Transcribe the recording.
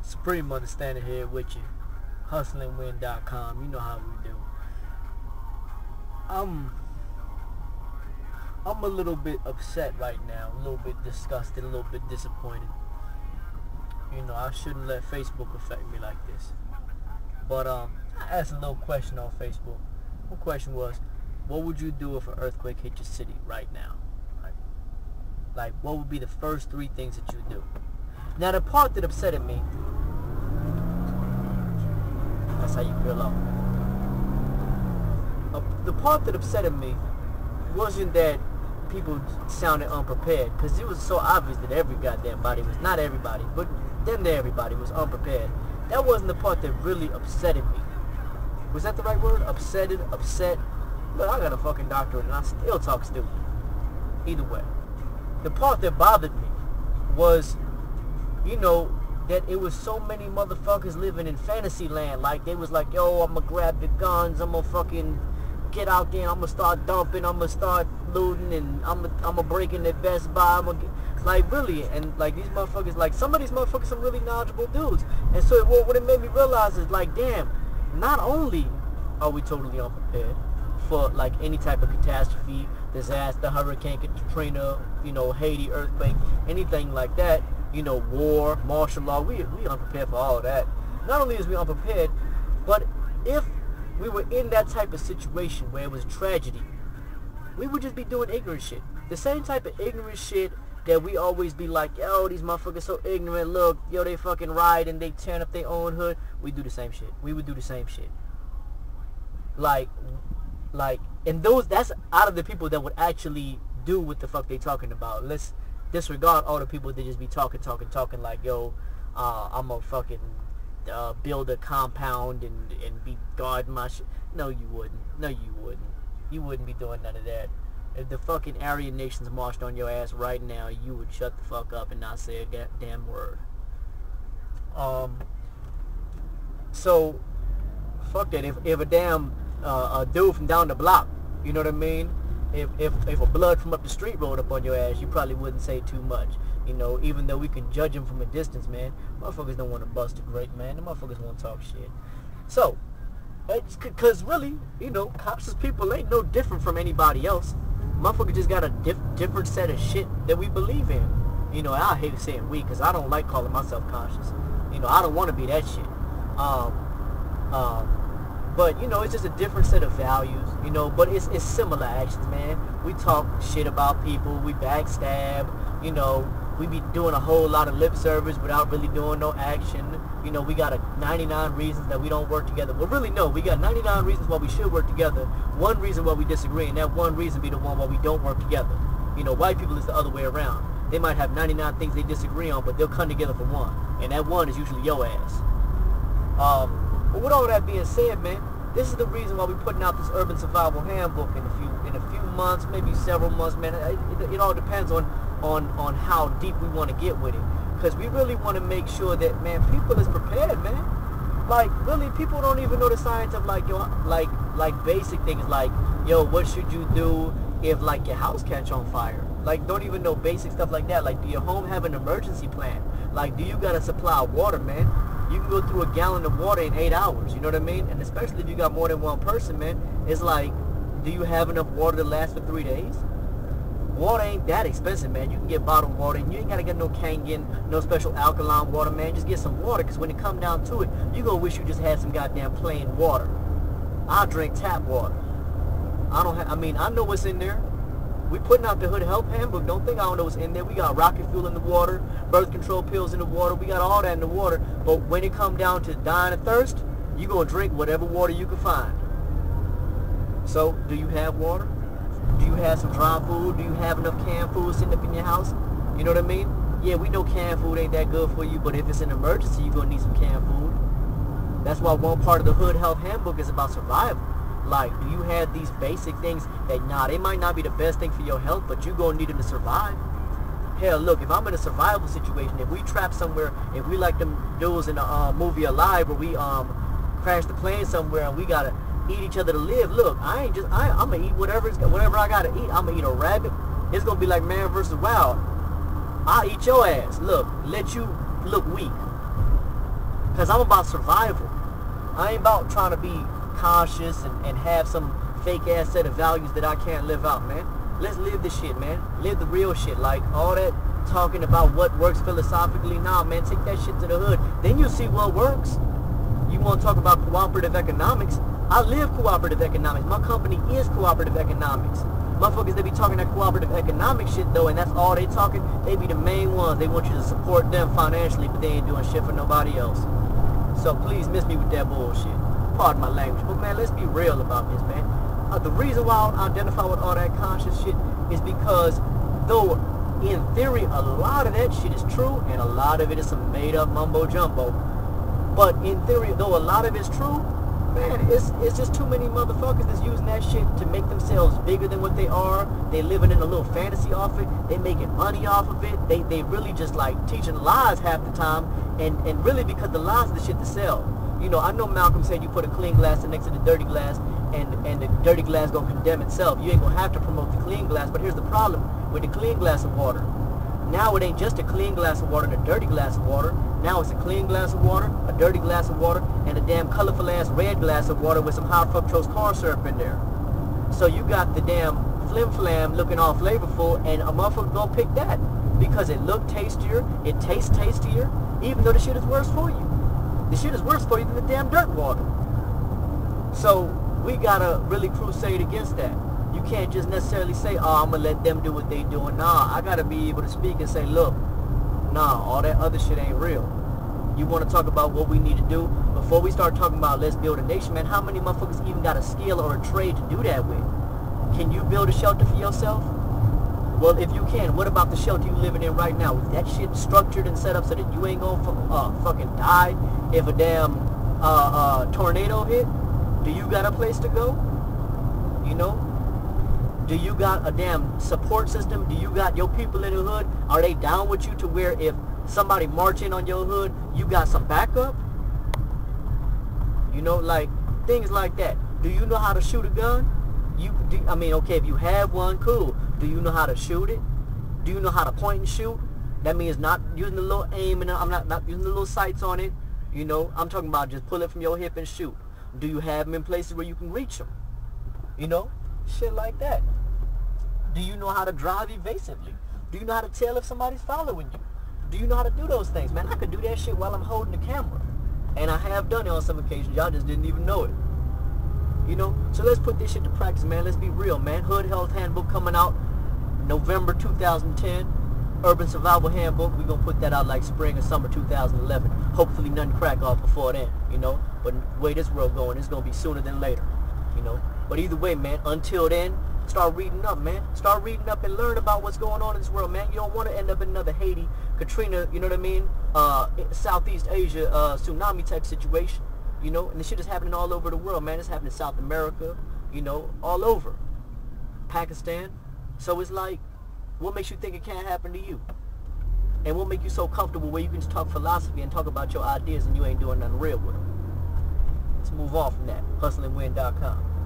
Supreme Understanding here with you. HustlingWin.com. You know how we do. I'm a little bit upset right now, a little bit disgusted, a little bit disappointed. You know, I shouldn't let Facebook affect me like this. But I asked a little question on Facebook. The question was, what would you do if an earthquake hit your city right now? Like what would be the first 3 things that you do? Now the part that upsetted me, that's how you feel up. The part that upsetted me wasn't that people sounded unprepared, because it was so obvious that every goddamn body was, not everybody, but damn near everybody was unprepared. That wasn't the part that really upsetted me. Was that the right word? Upset? Look, I got a fucking doctorate and I still talk stupid. Either way. The part that bothered me was, you know, that it was so many motherfuckers living in fantasy land. Like, they was like, yo, I'm gonna grab the guns, I'm gonna fucking get out there and I'm gonna start dumping, I'm gonna start looting, and I'm gonna break into Best Buy, like, really. And like, these motherfuckers, like, some of these motherfuckers some really knowledgeable dudes. And so what it made me realize is, like, damn, not only are we totally unprepared for like any type of catastrophe, disaster, hurricane, Katrina, you know, Haiti, earthquake, anything like that, you know, war, martial law, we unprepared for all of that. Not only is we unprepared, but if we were in that type of situation where it was tragedy, we would just be doing ignorant shit. The same type of ignorant shit that we always be like, yo, these motherfuckers so ignorant, look, yo, they fucking riot and they tearing up their own hood. We do the same shit. We would do the same shit. Like, and that's out of the people that would actually do what the fuck they talking about. Let's disregard all the people that just be talking like, yo, I'm a fucking build a compound and be guarding my shit. No, you wouldn't. No, you wouldn't. You wouldn't be doing none of that. If the fucking Aryan nations marched on your ass right now, you would shut the fuck up and not say a damn word. So, fuck that. If a damn a dude from down the block, you know what I mean? If a blood from up the street rolled up on your ass, you probably wouldn't say too much. You know, even though we can judge him from a distance, man. Motherfuckers don't want to bust a grape, man. The motherfuckers want to talk shit. So, because really, you know, cops as people ain't no different from anybody else. Motherfuckers just got a different set of shit that we believe in. You know, I hate saying we, because I don't like calling myself conscious. You know, I don't want to be that shit. But, you know, it's just a different set of values, you know, but it's similar actions, man. We talk shit about people, we backstab, you know, we be doing a whole lot of lip service without really doing no action. You know, we got 99 reasons that we don't work together. Well, really, no, we got 99 reasons why we should work together. One reason why we disagree, and that one reason be the one why we don't work together. You know, white people is the other way around. They might have 99 things they disagree on, but they'll come together for one. And that one is usually your ass. But with all that being said, man, this is the reason why we're putting out this Urban Survival Handbook in a few months, maybe several months, man. It all depends on how deep we want to get with it. Because we really want to make sure that, man, people is prepared, man. Like, really, people don't even know the science of, like, yo, like basic things like, yo, what should you do if, like, your house catch on fire? Like, don't even know basic stuff like that. Like, do your home have an emergency plan? Like, do you got a supply of water, man? You can go through a gallon of water in 8 hours, you know what I mean? And especially if you got more than one person, man, it's like, do you have enough water to last for 3 days? Water ain't that expensive, man. You can get bottled water, and you ain't got to get no Kangen, no special alkaline water, man. Just get some water, because when it come down to it, you going to wish you just had some goddamn plain water. I drink tap water. I know what's in there. We putting out the Hood Health Handbook. Don't think I don't know what's in there. We got rocket fuel in the water, birth control pills in the water. We got all that in the water. But when it come down to dying of thirst, you going to drink whatever water you can find. So, do you have water? Do you have some dry food? Do you have enough canned food sitting up in your house? You know what I mean? Yeah, we know canned food ain't that good for you, but if it's an emergency, you're going to need some canned food. That's why one part of the Hood Health Handbook is about survival. Like, do you have these basic things that, they might not be the best thing for your health, but you're going to need them to survive? Hell, look, if I'm in a survival situation, if we trap somewhere, if we like them dudes in the movie Alive, where we crash the plane somewhere and we got to eat each other to live, look, I'm going to eat whatever I got to eat. I'm going to eat a rabbit. It's going to be like man versus wild. I'll eat your ass. Look, let you look weak. Because I'm about survival. I ain't about trying to be conscious and have some fake ass set of values that I can't live out, man. Let's live this shit, man. Live the real shit. Like all that talking about what works philosophically, nah, man, take that shit to the hood. Then you'll see what works. You want to talk about cooperative economics? I live cooperative economics. My company is cooperative economics. Motherfuckers, they be talking that cooperative economic shit though, and that's all they talking. They be the main ones. They want you to support them financially, but they ain't doing shit for nobody else. So please miss me with that bullshit. Pardon my language, but man, let's be real about this, man. The reason why I don't identify with all that conscious shit is because though in theory a lot of that shit is true and a lot of it is some made up mumbo jumbo, but in theory though a lot of it's true, man, it's just too many motherfuckers that's using that shit to make themselves bigger than what they are. They living in a little fantasy off it. They making money off of it. They really just like teaching lies half the time, and really because the lies are the shit to sell. You know, I know Malcolm said you put a clean glass next to the dirty glass, and the dirty glass gonna condemn itself. You ain't gonna have to promote the clean glass, but here's the problem with the clean glass of water. Now it ain't just a clean glass of water and a dirty glass of water. Now it's a clean glass of water, a dirty glass of water, and a damn colorful ass red glass of water with some high fructose corn syrup in there. So you got the damn flim flam looking all flavorful, and a motherfucker gonna pick that because it look tastier, it tastes tastier, even though the shit is worse for you. The shit is worse for you than the damn dirt water. So we gotta really crusade against that. You can't just necessarily say, oh, I'm gonna let them do what they doing. Nah, I gotta be able to speak and say, look, nah, all that other shit ain't real. You want to talk about what we need to do before we start talking about let's build a nation, man? How many motherfuckers even got a skill or a trade to do that with? Can you build a shelter for yourself? Well, if you can, what about the shelter you living in right now? Is that shit structured and set up so that you ain't gonna fucking die if a damn tornado hit? Do you got a place to go? You know? Do you got a damn support system? Do you got your people in the hood? Are they down with you to where if somebody march in on your hood, you got some backup? You know, like things like that. Do you know how to shoot a gun? I mean, okay, if you have one, cool. Do you know how to shoot it? Do you know how to point and shoot? That means not using the little aim and I'm not using the little sights on it. You know, I'm talking about just pull it from your hip and shoot. Do you have them in places where you can reach them? You know, shit like that. Do you know how to drive evasively? Do you know how to tell if somebody's following you? Do you know how to do those things? Man, I could do that shit while I'm holding the camera. And I have done it on some occasions. Y'all just didn't even know it. You know? So let's put this shit to practice, man. Let's be real, man. Hood Health Handbook coming out November 2010. Urban Survival Handbook. We're going to put that out like spring or summer 2011. Hopefully nothing crack off before then, you know? But the way this world going, it's going to be sooner than later, you know? But either way, man, until then, start reading up, man. Start reading up and learn about what's going on in this world, man. You don't want to end up in another Haiti, Katrina, you know what I mean? Southeast Asia tsunami type situation, you know? And this shit is happening all over the world, man. It's happening in South America, you know, all over. Pakistan. So it's like, what makes you think it can't happen to you? And what makes you so comfortable where you can just talk philosophy and talk about your ideas and you ain't doing nothing real with them? Let's move on from that. HustleandWin.com.